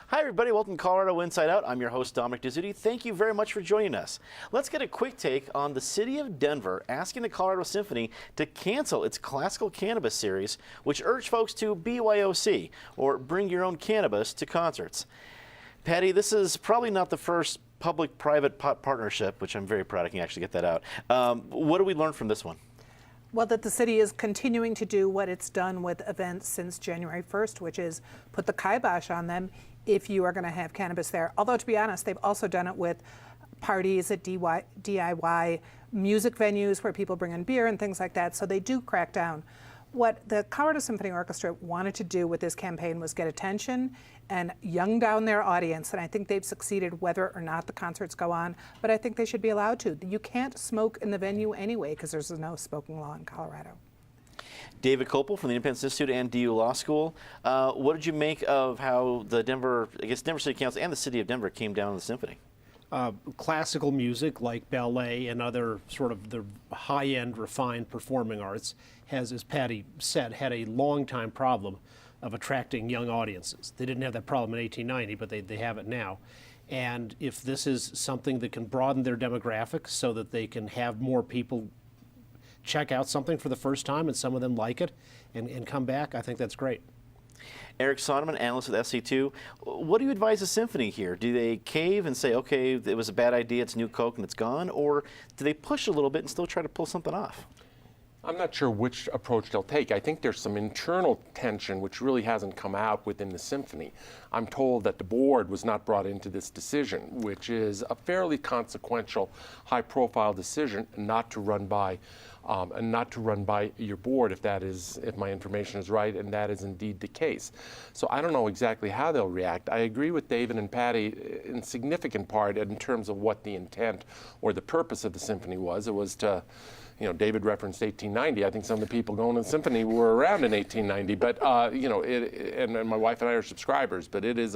Hi everybody, welcome to Colorado Inside Out. I'm your host Dominic Dizzuti. Thank you very much for joining us. Let's get a quick take on the city of Denver asking the Colorado Symphony to cancel its classical cannabis series, which urged folks to BYOC, or bring your own cannabis, to concerts. Patty, this is probably not the first public-private partnership, which I'm very proud I can actually get that out. What do we learn from this one? Well, that the city is continuing to do what it's done with events since January 1st, which is put the kibosh on them if you are going to have cannabis there. Although, to be honest, they've also done it with parties at DIY music venues where people bring in beer and things like that, so they do crack down. What the Colorado Symphony Orchestra wanted to do with this campaign was get attention and young down their audience, and I think they've succeeded whether or not the concerts go on, but I think they should be allowed to. You can't smoke in the venue anyway because there's no smoking law in Colorado. David Kopel from the Independence Institute and DU Law School. What did you make of how the Denver City Council and the City of Denver came down on the symphony? Classical music like ballet and other sort of the high-end refined performing arts has, as Patty said, had a long-time problem of attracting young audiences. They didn't have that problem in 1890, but they have it now. And if this is something that can broaden their demographics so that they can have more people check out something for the first time and some of them like it and come back, I think that's great. Eric Sonneman, analyst with SC2. What do you advise the symphony here? Do they cave and say, okay, it was a bad idea, it's new Coke and it's gone? Or do they push a little bit and still try to pull something off? I'm not sure which approach they'll take. I think there's some internal tension which really hasn't come out within the symphony. I'm told that the board was not brought into this decision, which is a fairly consequential, high-profile decision not to run by your board if my information is right, and that is indeed the case. So I don't know exactly how they'll react. I agree with David and Patty in significant part in terms of what the intent or the purpose of the symphony was. It was to, David referenced 1890. I think some of the people going to the symphony were around in 1890, but and my wife and I are subscribers, but it is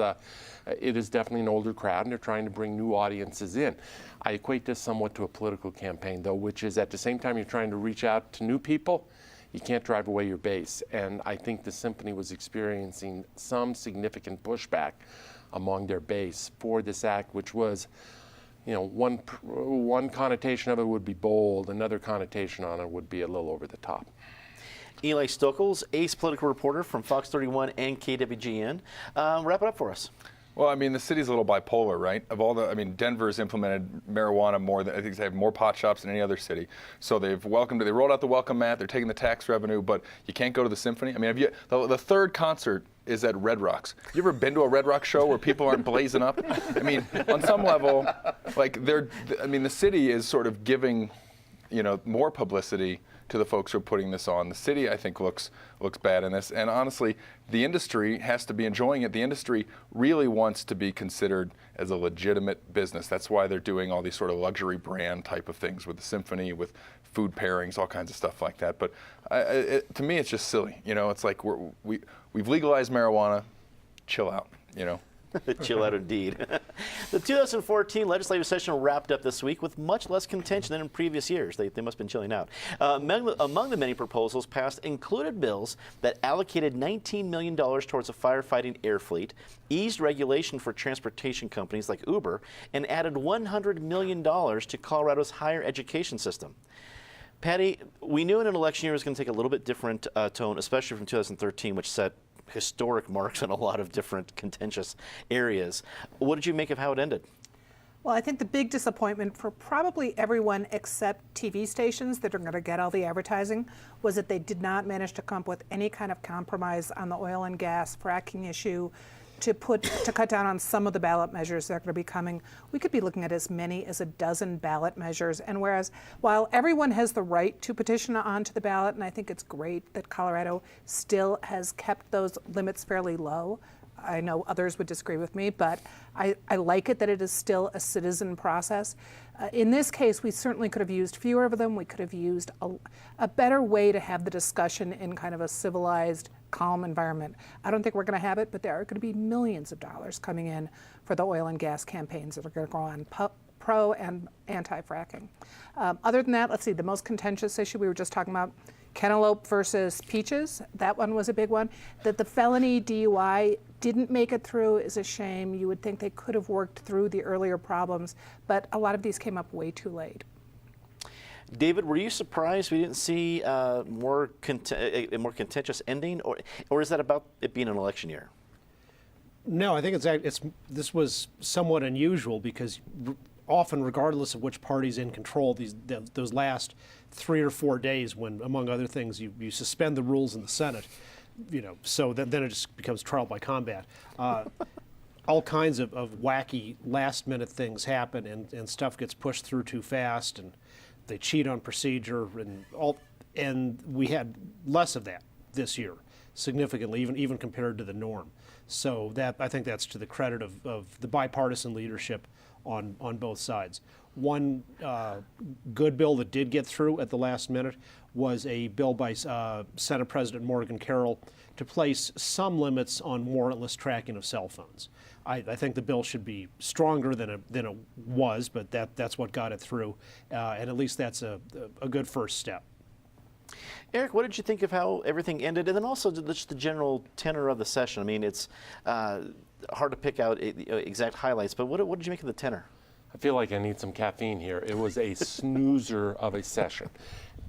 definitely an older crowd, and they're trying to bring new audiences in. I equate this somewhat to a political campaign, though, which is at the same time you're trying to reach out to new people, you can't drive away your base. And I think the symphony was experiencing some significant pushback among their base for this act, which was, one connotation of it would be bold, another connotation on it would be a little over the top. Eli Stoeckels, ace political reporter from Fox 31 and KWGN. Wrap it up for us. Well, I mean, the city's a little bipolar, right? Denver's implemented marijuana more than, I think they have more pot shops than any other city. So they rolled out the welcome mat, they're taking the tax revenue, but you can't go to the symphony. I mean, the third concert is at Red Rocks. You ever been to a Red Rocks show where people aren't blazing up? I mean, on some level, the city is sort of giving, more publicity to the folks who are putting this on. The city, I think, looks bad in this. And honestly, the industry has to be enjoying it. The industry really wants to be considered as a legitimate business. That's why they're doing all these sort of luxury brand type of things with the symphony, with food pairings, all kinds of stuff like that. But to me, it's just silly. It's like we've legalized marijuana. Chill out, Chill out indeed. The 2014 legislative session wrapped up this week with much less contention than in previous years. They must have been chilling out. Among the many proposals passed included bills that allocated $19 million towards a firefighting air fleet, eased regulation for transportation companies like Uber, and added $100 million to Colorado's higher education system. Patty, we knew in an election year it was going to take a little bit different tone, especially from 2013, which set historic marks in a lot of different contentious areas. What did you make of how it ended? Well, I think the big disappointment for probably everyone except TV stations that are going to get all the advertising was that they did not manage to come up with any kind of compromise on the oil and gas fracking issue to cut down on some of the ballot measures that are going to be coming. We could be looking at as many as a dozen ballot measures. And whereas while everyone has the right to petition onto the ballot, and I think it's great that Colorado still has kept those limits fairly low, I know others would disagree with me, but I like it that it is still a citizen process. In this case, we certainly could have used fewer of them. We could have used a better way to have the discussion in kind of a civilized, calm environment. I don't think we're going to have it, but there are going to be millions of dollars coming in for the oil and gas campaigns that are going to go on, pro and anti-fracking. Other than that, let's see, the most contentious issue we were just talking about, cantaloupe versus peaches. That one was a big one. That the felony DUI didn't make it through is a shame. You would think they could have worked through the earlier problems, but a lot of these came up way too late. David, were you surprised we didn't see a more contentious ending, or is that about it being an election year? No, I think this was somewhat unusual because often, regardless of which party's in control, those last 3 or 4 days, when among other things you suspend the rules in the Senate, so then it just becomes trial by combat. All kinds of wacky last-minute things happen, and stuff gets pushed through too fast, and they cheat on procedure, and we had less of that this year, significantly, even compared to the norm. So I think that's to the credit of the bipartisan leadership on both sides. One good bill that did get through at the last minute was a bill by Senate President Morgan Carroll to place some limits on warrantless tracking of cell phones. I think the bill should be stronger than it was, but that's what got it through, and at least that's a good first step. Eric, what did you think of how everything ended, and then also just the general tenor of the session? I mean, it's hard to pick out exact highlights, but what did you make of the tenor? I feel like I need some caffeine here. It was a snoozer of a session,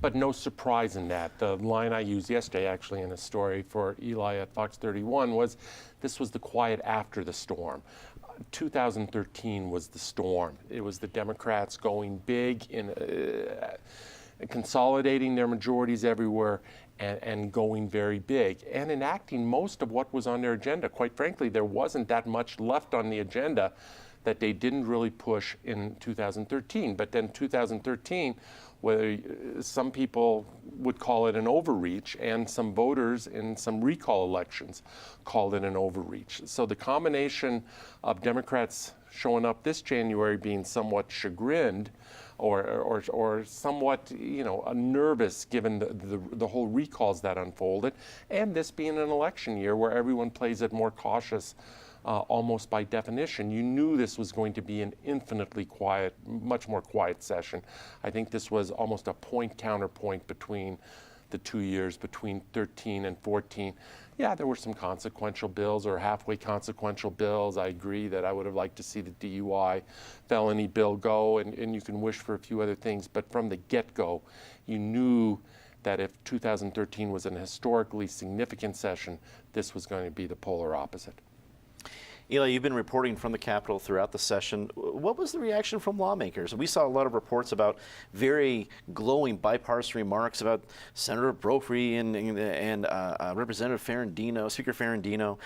but no surprise in that. The line I used yesterday, actually, in a story for Eli at Fox 31 was, this was the quiet after the storm. 2013 was the storm. It was the Democrats going big in consolidating their majorities everywhere and going very big and enacting most of what was on their agenda. Quite frankly, there wasn't that much left on the agenda that they didn't really push in 2013. But then 2013, whether some people would call it an overreach, and some voters in some recall elections called it an overreach. So the combination of Democrats showing up this January being somewhat chagrined or somewhat, nervous given the whole recalls that unfolded, and this being an election year where everyone plays it more cautious, almost by definition. You knew this was going to be an infinitely quiet, much more quiet session. I think this was almost a point-counterpoint between the 2 years, between 13 and 14. Yeah, there were some consequential bills or halfway consequential bills. I agree that I would have liked to see the DUI felony bill go, and you can wish for a few other things. But from the get-go, you knew that if 2013 was an historically significant session, this was going to be the polar opposite. Eli, you've been reporting from the Capitol throughout the session. What was the reaction from lawmakers? We saw a lot of reports about very glowing bipartisan remarks about Senator Brophy and Representative Ferrandino, Speaker Ferrandino.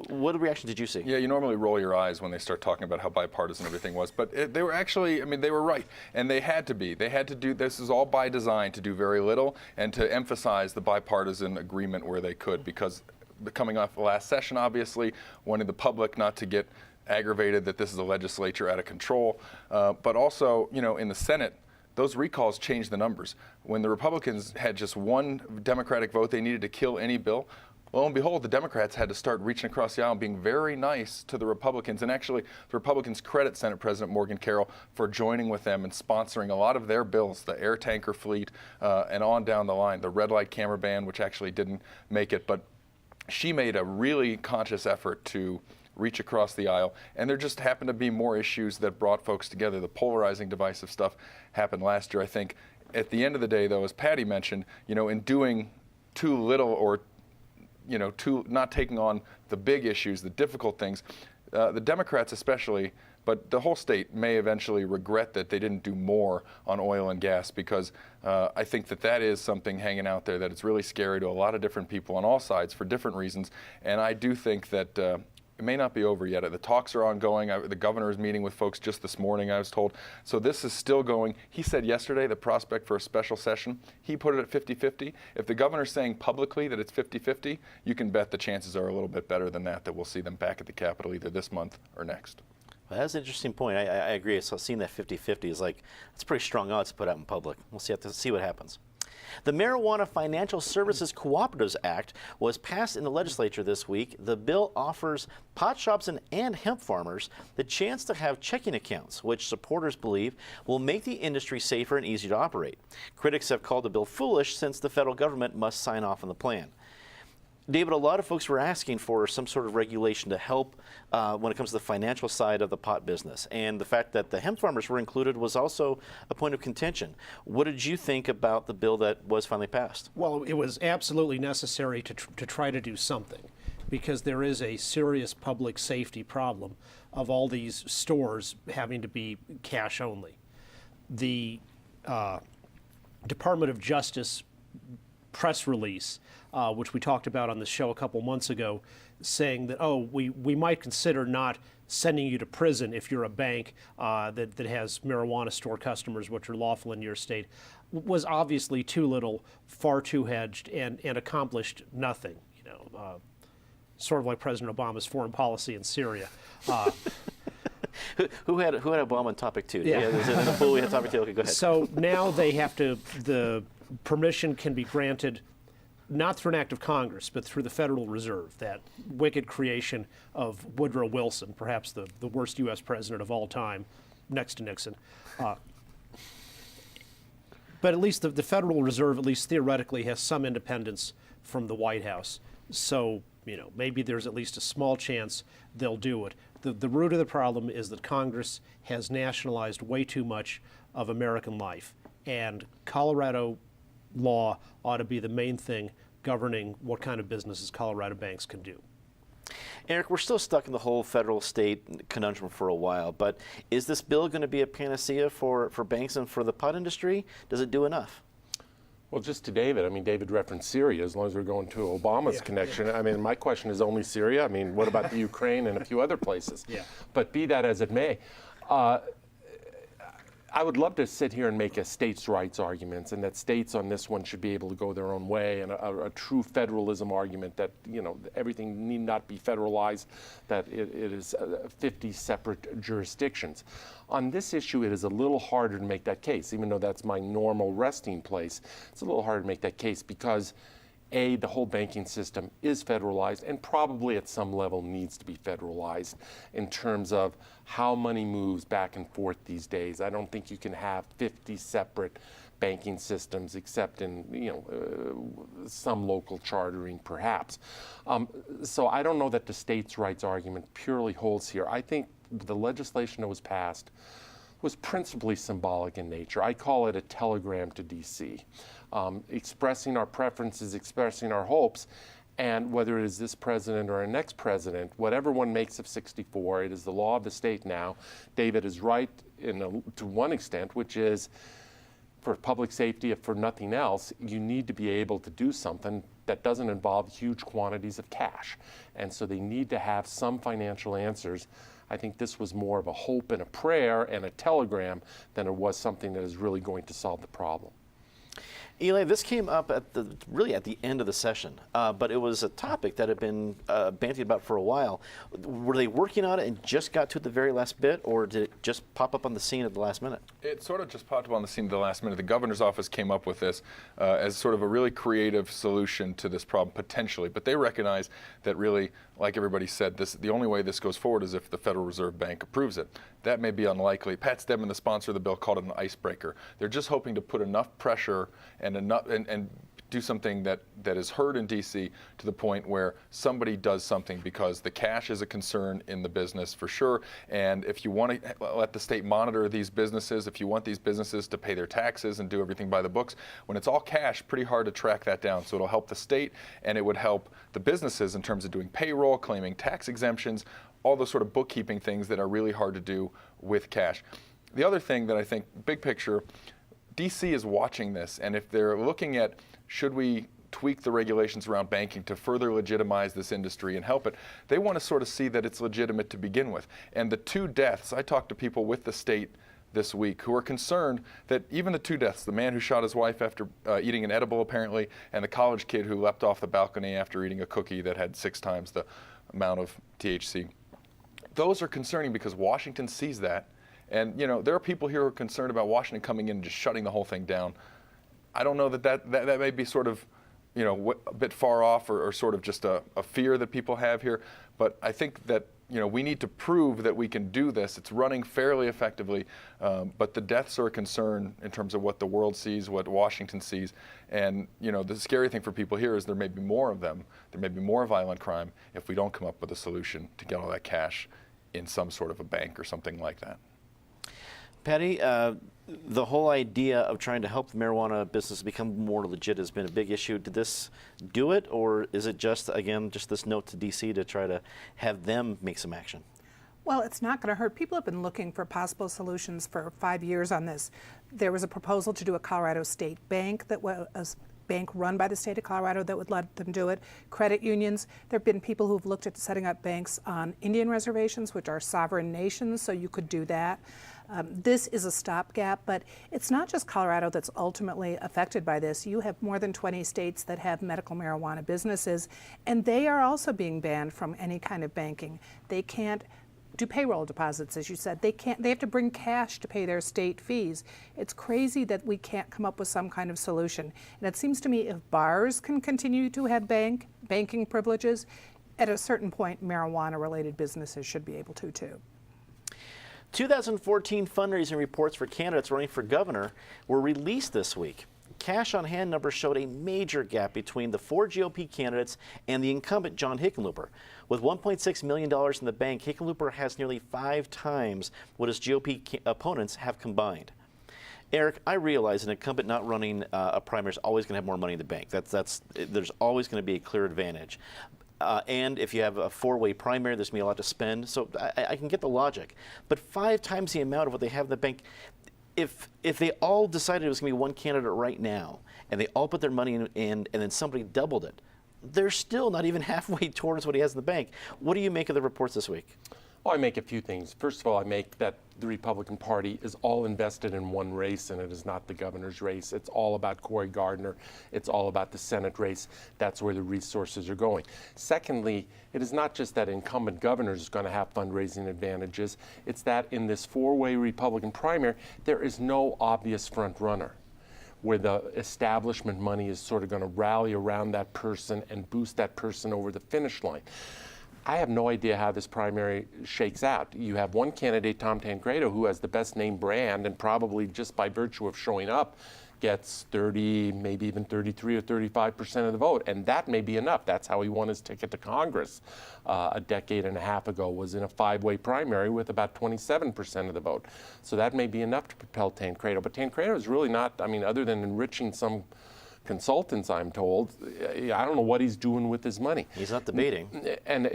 What reaction did you see? Yeah, you normally roll your eyes when they start talking about how bipartisan everything was, but they were actually, they were right, and they had to be. They had to do, this is all by design, to do very little and to emphasize the bipartisan agreement where they could, because coming off the last session, obviously, wanted the public not to get aggravated that this is a legislature out of control, but also, in the Senate, those recalls changed the numbers. When the Republicans had just one Democratic vote they needed to kill any bill, lo and behold, the Democrats had to start reaching across the aisle and being very nice to the Republicans. And actually, the Republicans credit Senate President Morgan Carroll for joining with them and sponsoring a lot of their bills, the air tanker fleet, and on down the line, the red light camera ban, which actually didn't make it. But she made a really conscious effort to reach across the aisle, and there just happened to be more issues that brought folks together. The polarizing, divisive stuff happened last year. I think at the end of the day, though, as Patty mentioned, in doing too little or not taking on the big issues, the difficult things, the Democrats especially, but the whole state may eventually regret that they didn't do more on oil and gas, because I think that is something hanging out there that it's really scary to a lot of different people on all sides for different reasons. And I do think that It may not be over yet. The talks are ongoing. The governor is meeting with folks just this morning, I was told. So this is still going. He said yesterday the prospect for a special session, he put it at 50-50. If the governor's saying publicly that it's 50-50, you can bet the chances are a little bit better than that we'll see them back at the Capitol either this month or next. Well, that's an interesting point. I agree. So seeing that 50-50 is like, it's pretty strong odds to put out in public. We'll see what happens. The Marijuana Financial Services Cooperatives Act was passed in the legislature this week. The bill offers pot shops and hemp farmers the chance to have checking accounts, which supporters believe will make the industry safer and easier to operate. Critics have called the bill foolish since the federal government must sign off on the plan. David, a lot of folks were asking for some sort of regulation to help when it comes to the financial side of the pot business. And the fact that the hemp farmers were included was also a point of contention. What did you think about the bill that was finally passed? Well, it was absolutely necessary to try to do something, because there is a serious public safety problem of all these stores having to be cash only. The Department of Justice press release, which we talked about on the show a couple months ago, saying that, we might consider not sending you to prison if you're a bank that has marijuana store customers, which are lawful in your state, was obviously too little, far too hedged, and accomplished nothing. Sort of like President Obama's foreign policy in Syria. Who had Obama on topic two? Yeah. In the pool we had topic two. Okay, go ahead. So now they have to, the permission can be granted not through an act of Congress, but through the Federal Reserve, that wicked creation of Woodrow Wilson, perhaps the worst U.S. president of all time, next to Nixon. But at least the Federal Reserve, at least theoretically, has some independence from the White House. So, maybe there's at least a small chance they'll do it. The root of the problem is that Congress has nationalized way too much of American life, and Colorado law ought to be the main thing governing what kind of businesses Colorado banks can do. Eric, we're still stuck in the whole federal-state conundrum for a while, but is this bill going to be a panacea for banks and for the pot industry? Does it do enough? Well, just to David, David referenced Syria, as long as we're going to Obama's connection. My question is only Syria. What about the Ukraine and a few other places? Yeah. But be that as it may, I would love to sit here and make a states' rights argument, and that states on this one should be able to go their own way, and a true federalism argument that everything need not be federalized, that it is 50 separate jurisdictions. On this issue, it is a little harder to make that case, even though that's my normal resting place. It's a little harder to make that case because the whole banking system is federalized and probably at some level needs to be federalized in terms of how money moves back and forth these days. I don't think you can have 50 separate banking systems except in some local chartering perhaps. So I don't know that the states' rights argument purely holds here. I think the legislation that was passed was principally symbolic in nature. I call it a telegram to D.C., expressing our preferences, expressing our hopes, and whether it is this president or our next president, whatever one makes of 64, it is the law of the state now. David is right to one extent, which is for public safety, if for nothing else, you need to be able to do something that doesn't involve huge quantities of cash. And so they need to have some financial answers. I think this was more of a hope and a prayer and a telegram than it was something that is really going to solve the problem. Eli, this came up at the end of the session, but it was a topic that had been bandied about for a while. Were they working on it and just got to it the very last bit, or did it just pop up on the scene at the last minute? It sort of just popped up on the scene at the last minute. The governor's office came up with this as sort of a really creative solution to this problem, potentially. But they recognize that really, like everybody said, the only way this goes forward is if the Federal Reserve Bank approves it. That may be unlikely. Pat Stedman, the sponsor of the bill, called it an icebreaker. They're just hoping to put enough pressure and do something that is heard in D.C. to the point where somebody does something, because the cash is a concern in the business for sure. And if you want to let the state monitor these businesses, if you want these businesses to pay their taxes and do everything by the books, when it's all cash, pretty hard to track that down. So it'll help the state, and it would help the businesses in terms of doing payroll, claiming tax exemptions, all those sort of bookkeeping things that are really hard to do with cash. The other thing that I think, big picture, DC is watching this, and if they're looking at, should we tweak the regulations around banking to further legitimize this industry and help it. They want to sort of see that it's legitimate to begin with. And the 2 deaths, I talked to people with the state this week who are concerned that even the 2 deaths, the man who shot his wife after eating an edible apparently, and the college kid who leapt off the balcony after eating a cookie that had 6 times the amount of THC, those are concerning because Washington sees that. And there are people here who are concerned about Washington coming in and just shutting the whole thing down. I don't know that may be sort of a bit far off or sort of just a fear that people have here. But I think that we need to prove that we can do this. It's running fairly effectively, but the deaths are a concern in terms of what the world sees, what Washington sees. And the scary thing for people here is there may be more of them. There may be more violent crime if we don't come up with a solution to get all that cash in some sort of a bank or something like that. Patty, the whole idea of trying to help the marijuana business become more legit has been a big issue. Did this do it, or is it just this note to D.C. to try to have them make some action? Well, it's not going to hurt. People have been looking for possible solutions for 5 years on this. There was a proposal to do a Colorado state bank that was a bank run by the state of Colorado that would let them do it. Credit unions. There have been people who've looked at setting up banks on Indian reservations, which are sovereign nations, so you could do that. This is a stopgap, but it's not just Colorado that's ultimately affected by this. You have more than 20 states that have medical marijuana businesses, and they are also being banned from any kind of banking. They can't do payroll deposits, as you said. They have to bring cash to pay their state fees. It's crazy that we can't come up with some kind of solution. And it seems to me if bars can continue to have banking privileges, at a certain point, marijuana-related businesses should be able to too. 2014 fundraising reports for candidates running for governor were released this week. Cash on hand numbers showed a major gap between the 4 GOP candidates and the incumbent John Hickenlooper. With $1.6 million in the bank, Hickenlooper has nearly 5 times what his GOP opponents have combined. Eric, I realize an incumbent not running a primary is always going to have more money in the bank. There's always going to be a clear advantage. And if you have a 4-way primary, there's going to be a lot to spend. So I can get the logic. But 5 times the amount of what they have in the bank, if they all decided it was going to be one candidate right now, and they all put their money in and then somebody doubled it, they're still not even halfway towards what he has in the bank. What do you make of the reports this week? Well, I make a few things. First of all, I make that the Republican Party is all invested in one race, and it is not the governor's race. It's all about Cory Gardner. It's all about the Senate race. That's where the resources are going. Secondly, it is not just that incumbent governor is going to have fundraising advantages. It's that in this 4-way Republican primary, there is no obvious front runner, where the establishment money is sort of going to rally around that person and boost that person over the finish line. I have no idea how this primary shakes out. You have one candidate, Tom Tancredo, who has the best name brand and probably just by virtue of showing up gets 30, maybe even 33 or 35% of the vote, and that may be enough. That's how he won his ticket to Congress a decade and a half ago, was in a 5-way primary with about 27% of the vote. So that may be enough to propel Tancredo. But Tancredo is really not, other than enriching some consultants, I'm told, I don't know what he's doing with his money. He's not debating. And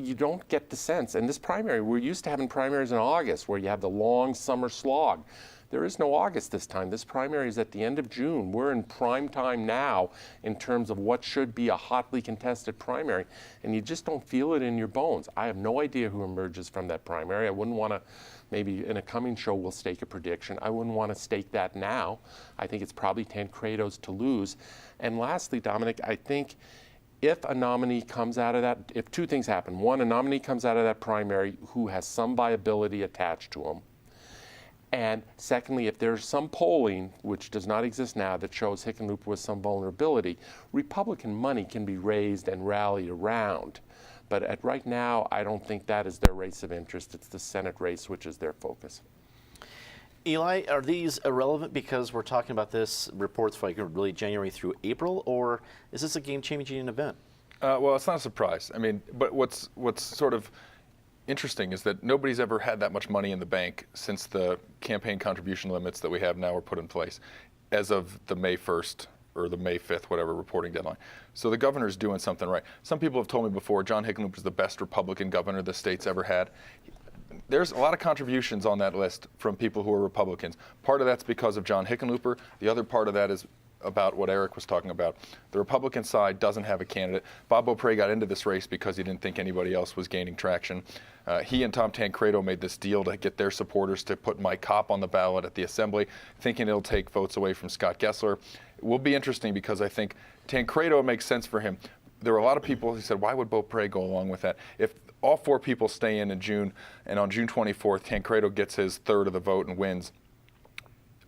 you don't get the sense. And this primary, we're used to having primaries in August where you have the long summer slog. There is no August this time. This primary is at the end of June. We're in prime time now in terms of what should be a hotly contested primary, and you just don't feel it in your bones. I have no idea who emerges from that primary. I wouldn't want to, maybe in a coming show we'll stake a prediction. I wouldn't want to stake that now. I think it's probably Tancredo's to lose. And lastly, Dominic, I think if a nominee comes out of that, if 2 things happen. One, a nominee comes out of that primary who has some viability attached to him. And secondly, if there's some polling, which does not exist now, that shows Hickenlooper with some vulnerability, Republican money can be raised and rallied around. But at right now, I don't think that is their race of interest. It's the Senate race, which is their focus. Eli, are these irrelevant because we're talking about this reports for really January through April, or is this a game-changing event? Well, it's not a surprise. But what's sort of interesting is that nobody's ever had that much money in the bank since the campaign contribution limits that we have now were put in place as of the May 1st or the May 5th, whatever reporting deadline. So the governor's doing something right. Some people have told me before John Hickenlooper is the best Republican governor the state's ever had. There's a lot of contributions on that list from people who are Republicans. Part of that's because of John Hickenlooper. The other part of that is about what Eric was talking about. The Republican side doesn't have a candidate. Bob Beaupre got into this race because he didn't think anybody else was gaining traction. He and Tom Tancredo made this deal to get their supporters to put Mike Kopp on the ballot at the Assembly, thinking it'll take votes away from Scott Gessler. It will be interesting because I think Tancredo makes sense for him. There were a lot of people who said, why would Beaupre go along with that? If all 4 people stay in June, and on June 24th, Tancredo gets his third of the vote and wins,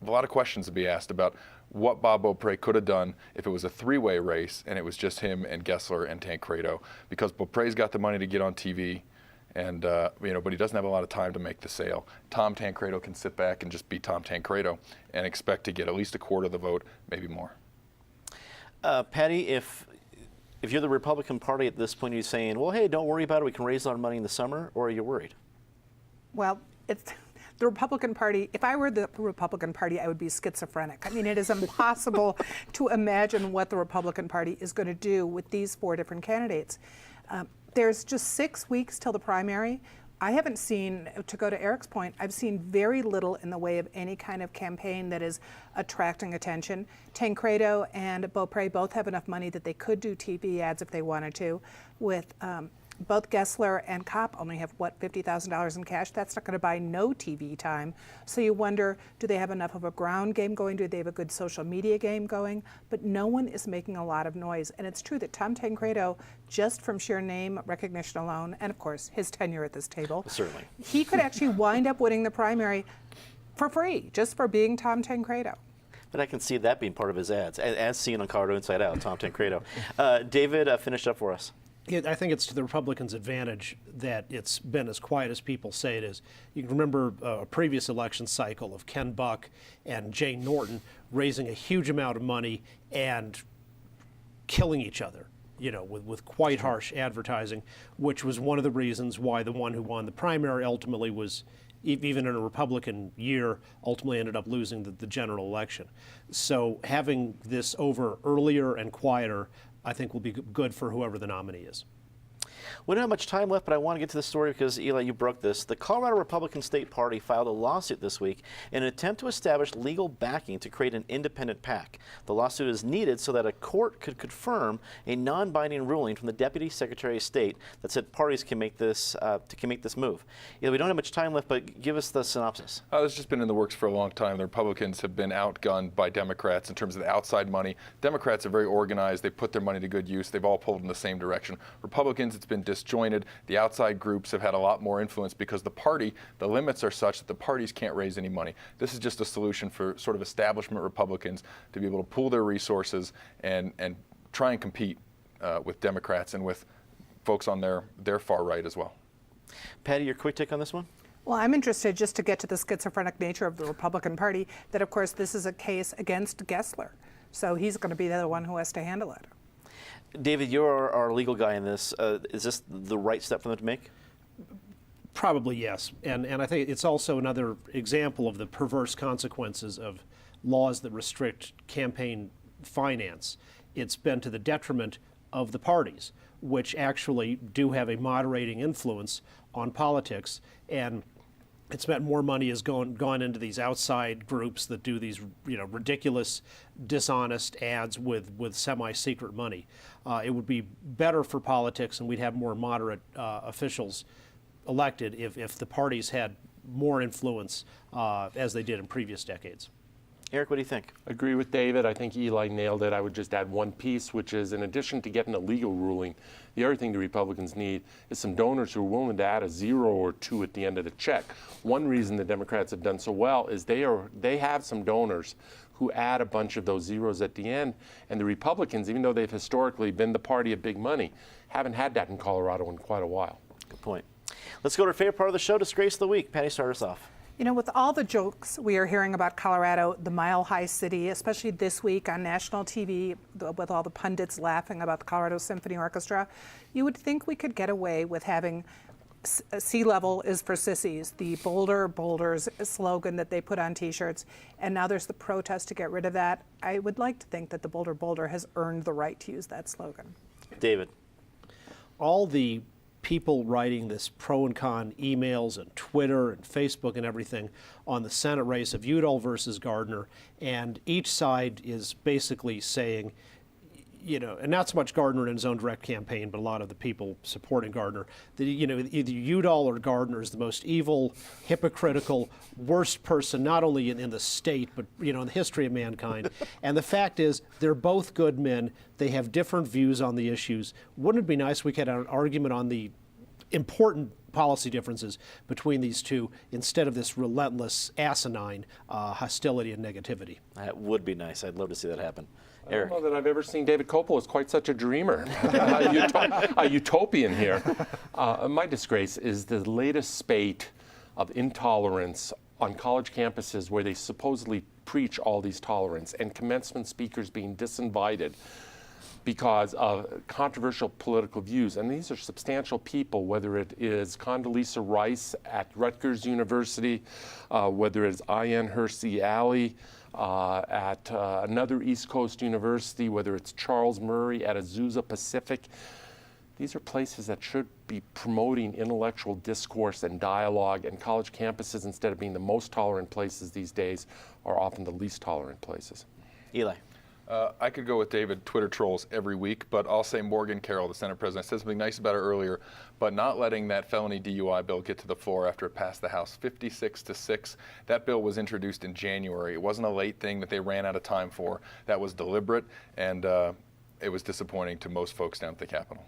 a lot of questions to be asked about what Bob Beaupre could have done if it was a 3-way race and it was just him and Gessler and Tancredo, because Beaupre's got the money to get on TV, and but he doesn't have a lot of time to make the sale. Tom Tancredo can sit back and just be Tom Tancredo and expect to get at least a quarter of the vote, maybe more. Patty, if you're the Republican Party at this point, you're saying, well, hey, don't worry about it, we can raise a lot of money in the summer, or are you worried? Well, it's the Republican Party. If I were the Republican Party, I would be schizophrenic. I mean, it is impossible to imagine what the Republican Party is going to do with these 4 different candidates. There's just 6 weeks till the primary. I haven't seen, to go to Eric's point, I've seen very little in the way of any kind of campaign that is attracting attention. Tancredo and Beaupre both have enough money that they could do TV ads if they wanted to. With both Gessler and Kopp only have, what, $50,000 in cash? That's not going to buy no TV time. So you wonder, do they have enough of a ground game going? Do they have a good social media game going? But no one is making a lot of noise. And it's true that Tom Tancredo, just from sheer name recognition alone, and of course his tenure at this table, Certainly. he could actually wind up winning the primary for free, just for being Tom Tancredo. But I can see that being part of his ads, as seen on Colorado Inside Out, Tom Tancredo. David, finish up for us. I think it's to the Republicans' advantage that it's been as quiet as people say it is. You can remember a previous election cycle of Ken Buck and Jane Norton raising a huge amount of money and killing each other, with quite harsh advertising, which was one of the reasons why the one who won the primary ultimately was, even in a Republican year, ultimately ended up losing the general election. So having this over earlier and quieter, I think will be good for whoever the nominee is. We don't have much time left, but I want to get to the story because, Eli, you broke this. The Colorado Republican State Party filed a lawsuit this week in an attempt to establish legal backing to create an independent PAC. The lawsuit is needed so that a court could confirm a non-binding ruling from the Deputy Secretary of State that said parties can make this move. Eli, we don't have much time left, but give us the synopsis. It's just been in the works for a long time. The Republicans have been outgunned by Democrats in terms of the outside money. Democrats are very organized. They put their money to good use. They've all pulled in the same direction. Republicans, it's been disjointed. The outside groups have had a lot more influence because the limits are such that the parties can't raise any money. This is just a solution for sort of establishment Republicans to be able to pool their resources and try and compete with Democrats and with folks on their far right as well. Patty, your quick take on this one? Well, I'm interested, just to get to the schizophrenic nature of the Republican Party, that of course this is a case against Gessler. So he's going to be the one who has to handle it. David, you're our legal guy in this. Is this the right step for them to make? Probably yes. And I think it's also another example of the perverse consequences of laws that restrict campaign finance. It's been to the detriment of the parties, which actually do have a moderating influence on politics. And it's meant more money has gone into these outside groups that do these ridiculous, dishonest ads with semi-secret money. It would be better for politics, and we'd have more moderate officials elected if the parties had more influence as they did in previous decades. Eric, what do you think? Agree with David. I think Eli nailed it. I would just add one piece, which is in addition to getting a legal ruling, the other thing the Republicans need is some donors who are willing to add a 0 or 2 at the end of the check. One reason the Democrats have done so well is they have some donors who add a bunch of those zeros at the end, and the Republicans, even though they've historically been the party of big money, haven't had that in Colorado in quite a while. Good point. Let's go to our favorite part of the show, Disgrace of the Week. Patty, start us off. With all the jokes we are hearing about Colorado, the Mile High City, especially this week on national TV, with all the pundits laughing about the Colorado Symphony Orchestra, you would think we could get away with having sea level is for sissies, the Boulders slogan that they put on T-shirts, and now there's the protest to get rid of that. I would like to think that the Boulder has earned the right to use that slogan. David. All the people writing this pro and con emails and Twitter and Facebook and everything on the Senate race of Udall versus Gardner, and each side is basically saying, and not so much Gardner in his own direct campaign, but a lot of the people supporting Gardner, that, either Udall or Gardner is the most evil, hypocritical, worst person, not only in the state, but, in the history of mankind. And the fact is, they're both good men. They have different views on the issues. Wouldn't it be nice if we could have an argument on the important policy differences between these two instead of this relentless, asinine hostility and negativity? That would be nice. I'd love to see that happen. I Eric. don't know that I've ever seen David Kopel as quite such a dreamer, a utopian here. My Disgrace is the latest spate of intolerance on college campuses where they supposedly preach all these tolerance, and commencement speakers being disinvited because of controversial political views. And these are substantial people, whether it is Condoleezza Rice at Rutgers University, whether it's Ayan Hersey Ali at another East Coast university, whether it's Charles Murray at Azusa Pacific. These are places that should be promoting intellectual discourse and dialogue, and college campuses, instead of being the most tolerant places these days, are often the least tolerant places. Eli. I could go with David, Twitter trolls every week, but I'll say Morgan Carroll, the Senate president, said something nice about it earlier, but not letting that felony DUI bill get to the floor after it passed the House 56-6. That bill was introduced in January. It wasn't a late thing that they ran out of time for. That was deliberate, and it was disappointing to most folks down at the Capitol.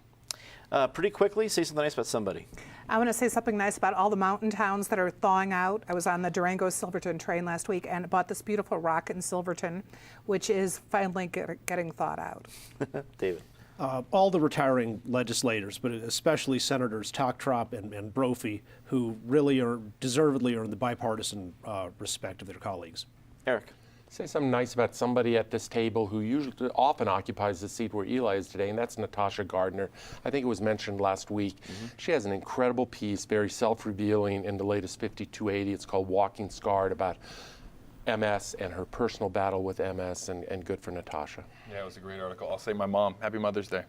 Pretty quickly, say something nice about somebody. I want to say something nice about all the mountain towns that are thawing out. I was on the Durango-Silverton train last week and bought this beautiful rock in Silverton, which is finally getting thawed out. David. All the retiring legislators, but especially Senators Toktrop and Brophy, who really are deservedly earn the bipartisan respect of their colleagues. Eric. Say something nice about somebody at this table who often occupies the seat where Eli is today, and that's Natasha Gardner. I think it was mentioned last week. She has an incredible piece, very self-revealing, in the latest 5280. It's called Walking Scarred, about MS and her personal battle with MS, and good for Natasha. Yeah, it was a great article. I'll say my mom. Happy Mother's Day.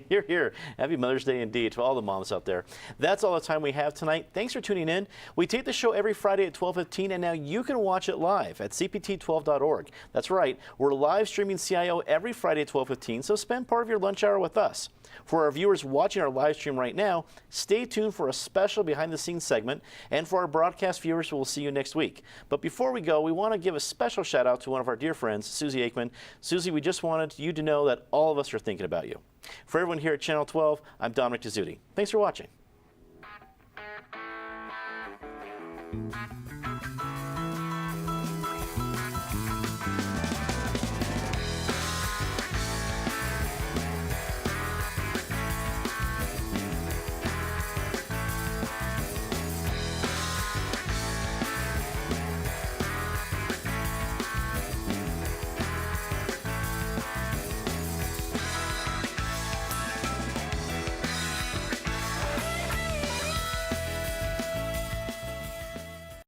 Hear, hear. Happy Mother's Day indeed to all the moms out there. That's all the time we have tonight. Thanks for tuning in. We tape the show every Friday at 12:15, and now you can watch it live at cpt12.org. That's right. We're live streaming CIO every Friday at 12:15, so spend part of your lunch hour with us. For our viewers watching our live stream right now, stay tuned for a special behind-the-scenes segment, and for our broadcast viewers, we'll see you next week. But before we go, we want to give a special shout-out to one of our dear friends, Susie Aikman. Susie, we just wanted you to know that all of us are thinking about you. For everyone here at Channel 12, I'm Dominic Dezzutti. Thanks for watching.